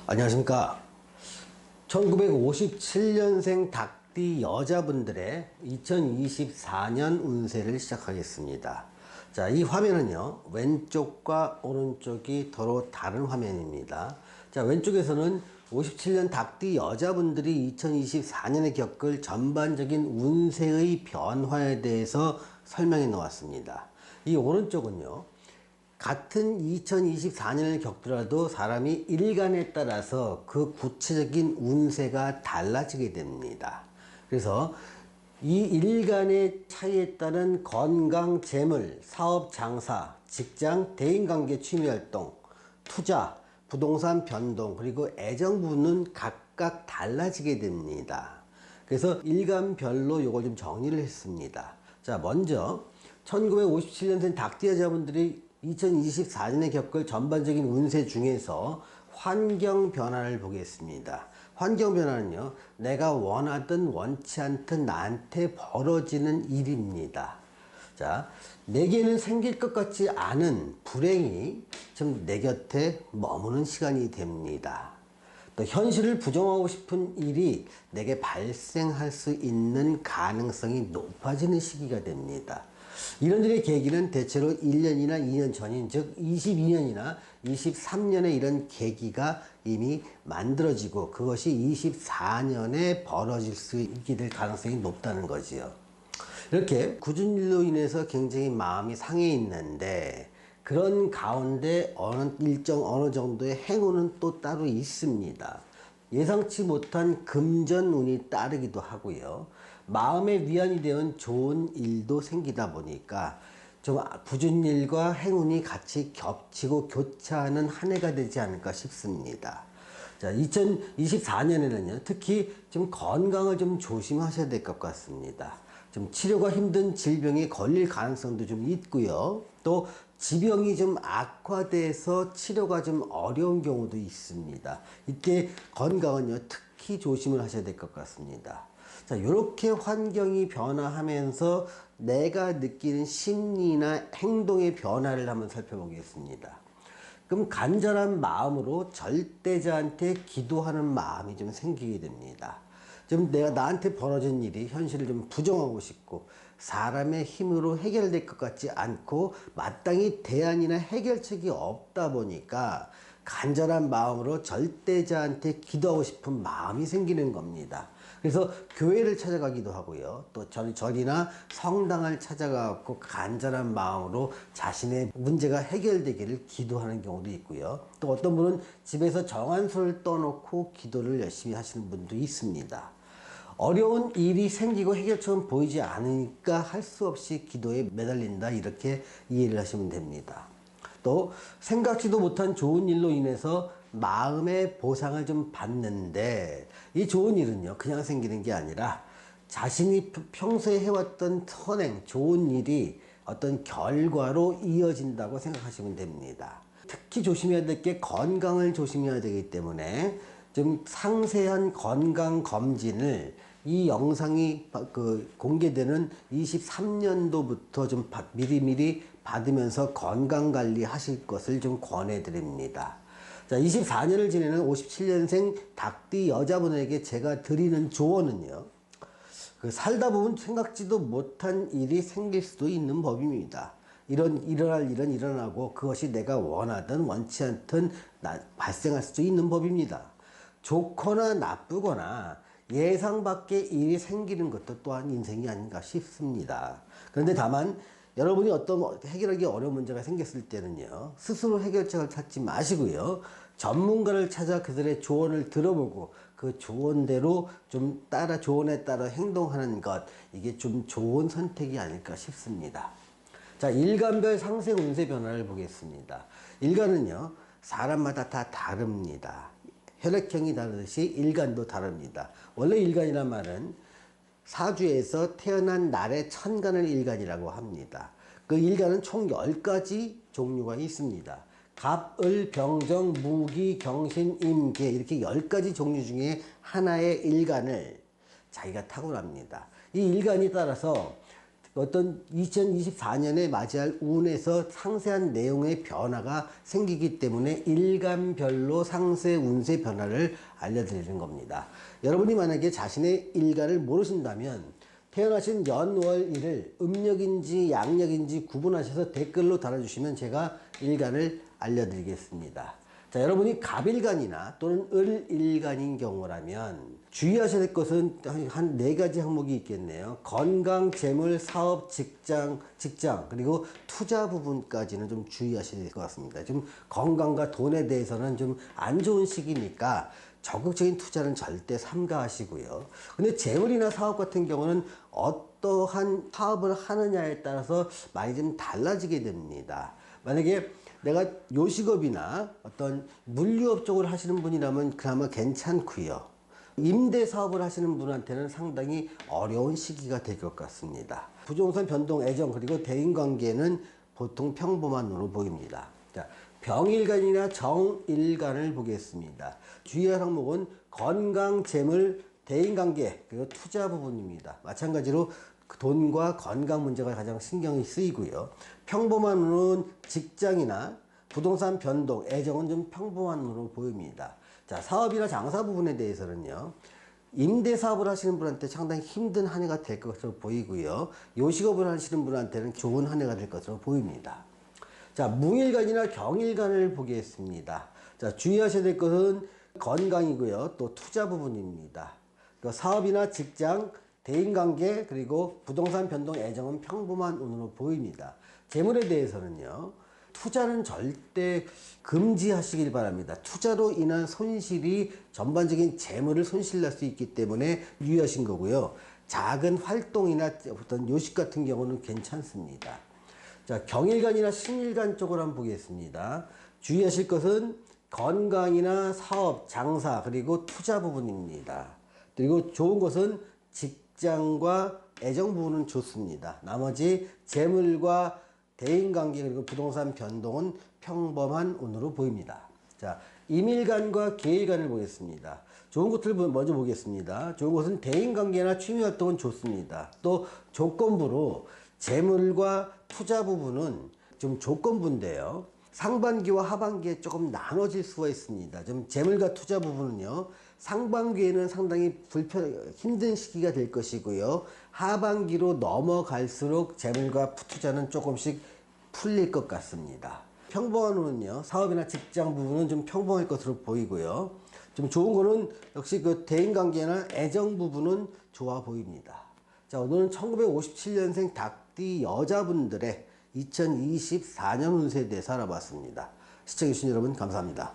안녕하십니까. 1957년생 닭띠 여자분들의 2024년 운세를 시작하겠습니다. 자, 이 화면은요, 왼쪽과 오른쪽이 서로 다른 화면입니다. 자, 왼쪽에서는 57년 닭띠 여자분들이 2024년에 겪을 전반적인 운세의 변화에 대해서 설명해 놓았습니다. 이 오른쪽은요, 같은 2024년을 겪더라도 사람이 일간에 따라서 그 구체적인 운세가 달라지게 됩니다. 그래서 이 일간의 차이에 따른 건강, 재물, 사업, 장사, 직장, 대인관계, 취미활동, 투자, 부동산 변동, 그리고 애정 부분은 각각 달라지게 됩니다. 그래서 일간별로 이걸 좀 정리를 했습니다. 자, 먼저 1957년생 닭띠 여자분들이 2024년에 겪을 전반적인 운세 중에서 환경 변화를 보겠습니다. 환경 변화는요, 내가 원하든 원치 않든 나한테 벌어지는 일입니다. 자, 내게는 생길 것 같지 않은 불행이 좀 내 곁에 머무는 시간이 됩니다. 또 현실을 부정하고 싶은 일이 내게 발생할 수 있는 가능성이 높아지는 시기가 됩니다. 이런 일의 계기는 대체로 1년이나 2년 전인, 즉 22년이나 23년에 이런 계기가 이미 만들어지고 그것이 24년에 벌어질 수 있게 될 가능성이 높다는 거지요. 이렇게 굳은 일로 인해서 굉장히 마음이 상해 있는데, 그런 가운데 어느 정도의 행운은 또 따로 있습니다. 예상치 못한 금전운이 따르기도 하고요. 마음의 위안이 되는 좋은 일도 생기다 보니까 좀 굳은 일과 행운이 같이 겹치고 교차하는 한 해가 되지 않을까 싶습니다. 자, 2024년에는요, 특히 좀 건강을 좀 조심하셔야 될 것 같습니다. 좀 치료가 힘든 질병에 걸릴 가능성도 좀 있고요. 또 지병이 좀 악화돼서 치료가 좀 어려운 경우도 있습니다. 이때 건강은요, 특히 조심을 하셔야 될 것 같습니다. 자, 이렇게 환경이 변화하면서 내가 느끼는 심리나 행동의 변화를 한번 살펴보겠습니다. 그럼 간절한 마음으로 절대자한테 기도하는 마음이 좀 생기게 됩니다. 좀 내가 나한테 벌어진 일이 현실을 좀 부정하고 싶고 사람의 힘으로 해결될 것 같지 않고 마땅히 대안이나 해결책이 없다 보니까 간절한 마음으로 절대자한테 기도하고 싶은 마음이 생기는 겁니다. 그래서 교회를 찾아가기도 하고요. 또 절이나 성당을 찾아가고 간절한 마음으로 자신의 문제가 해결되기를 기도하는 경우도 있고요. 또 어떤 분은 집에서 정한수를 떠놓고 기도를 열심히 하시는 분도 있습니다. 어려운 일이 생기고 해결책은 보이지 않으니까 할 수 없이 기도에 매달린다, 이렇게 이해를 하시면 됩니다. 또 생각지도 못한 좋은 일로 인해서 마음의 보상을 좀 받는데, 이 좋은 일은요, 그냥 생기는 게 아니라 자신이 평소에 해왔던 선행, 좋은 일이 어떤 결과로 이어진다고 생각하시면 됩니다. 특히 조심해야 될 게 건강을 조심해야 되기 때문에 좀 상세한 건강 검진을 이 영상이 공개되는 23년도부터 좀 미리미리 받으면서 건강 관리 하실 것을 좀 권해 드립니다. 자, 24년을 지내는 57년생 닭띠 여자분에게 제가 드리는 조언은요, 살다 보면 생각지도 못한 일이 생길 수도 있는 법입니다. 일어날 일은 일어나고 그것이 내가 원하든 원치 않든 발생할 수도 있는 법입니다. 좋거나 나쁘거나 예상 밖의 일이 생기는 것도 또한 인생이 아닌가 싶습니다. 그런데 다만 여러분이 어떤 해결하기 어려운 문제가 생겼을 때는요, 스스로 해결책을 찾지 마시고요, 전문가를 찾아 그들의 조언을 들어보고 그 조언대로 좀 조언에 따라 행동하는 것, 이게 좀 좋은 선택이 아닐까 싶습니다. 자, 일간별 상세 운세 변화를 보겠습니다. 일간은요, 사람마다 다 다릅니다. 혈액형이 다르듯이 일간도 다릅니다. 원래 일간이란 말은 사주에서 태어난 날의 천간을 일간이라고 합니다. 그 일간은 총 10가지 종류가 있습니다. 갑, 을, 병정, 무기, 경신, 임, 계, 이렇게 10가지 종류 중에 하나의 일간을 자기가 타고납니다. 이 일간이 따라서 어떤 2024년에 맞이할 운에서 상세한 내용의 변화가 생기기 때문에 일간별로 상세 운세 변화를 알려드리는 겁니다. 여러분이 만약에 자신의 일간을 모르신다면 태어나신 연, 월, 일을 음력인지 양력인지 구분하셔서 댓글로 달아주시면 제가 일간을 알려드리겠습니다. 자, 여러분이 갑일간이나 또는 을일간인 경우라면 주의하셔야 될 것은 한 4가지 항목이 있겠네요. 건강, 재물, 사업, 직장, 그리고 투자 부분까지는 좀 주의하셔야 될 것 같습니다. 좀 건강과 돈에 대해서는 좀 안 좋은 시기니까 적극적인 투자는 절대 삼가하시고요. 근데 재물이나 사업 같은 경우는 어떠한 사업을 하느냐에 따라서 많이 좀 달라지게 됩니다. 만약에 내가 요식업이나 어떤 물류업 쪽을 하시는 분이라면 그나마 괜찮고요. 임대 사업을 하시는 분한테는 상당히 어려운 시기가 될 것 같습니다. 부동산 변동, 애정, 그리고 대인관계는 보통 평범한 으로 보입니다. 자, 병일간이나 정일간을 보겠습니다. 주의할 항목은 건강, 재물, 대인관계, 그리고 투자 부분입니다. 마찬가지로 돈과 건강 문제가 가장 신경이 쓰이고요. 평범한 운은 직장이나 부동산 변동, 애정은 좀 평범한 운으로 보입니다. 자, 사업이나 장사 부분에 대해서는요. 임대 사업을 하시는 분한테 상당히 힘든 한 해가 될 것으로 보이고요. 요식업을 하시는 분한테는 좋은 한 해가 될 것으로 보입니다. 자, 무일간이나 경일간을 보겠습니다. 자, 주의하셔야 될 것은 건강이고요. 또 투자 부분입니다. 사업이나 직장, 대인관계, 그리고 부동산 변동, 애정은 평범한 운으로 보입니다. 재물에 대해서는요. 투자는 절대 금지하시길 바랍니다. 투자로 인한 손실이 전반적인 재물을 손실날 수 있기 때문에 유의하신 거고요. 작은 활동이나 어떤 요식 같은 경우는 괜찮습니다. 자, 경일간이나 신일간 쪽으로 한번 보겠습니다. 주의하실 것은 건강이나 사업, 장사, 그리고 투자 부분입니다. 그리고 좋은 것은 직장과 애정 부분은 좋습니다. 나머지 재물과 대인관계 그리고 부동산 변동은 평범한 운으로 보입니다. 자, 임일간과 계일간을 보겠습니다. 좋은 것들 먼저 보겠습니다. 좋은 것은 대인관계나 취미활동은 좋습니다. 또 조건부로 재물과 투자 부분은 좀 조건부인데요. 상반기와 하반기에 조금 나눠질 수가 있습니다. 좀 재물과 투자 부분은요. 상반기에는 상당히 힘든 시기가 될 것이고요. 하반기로 넘어갈수록 재물과 투자는 조금씩 풀릴 것 같습니다. 평범한 운은요. 사업이나 직장 부분은 좀 평범할 것으로 보이고요. 좀 좋은 거는 역시 그 대인관계나 애정 부분은 좋아 보입니다. 자, 오늘은 1957년생 닭띠 여자분들의 2024년 운세에 대해서 알아봤습니다. 시청해주신 여러분 감사합니다.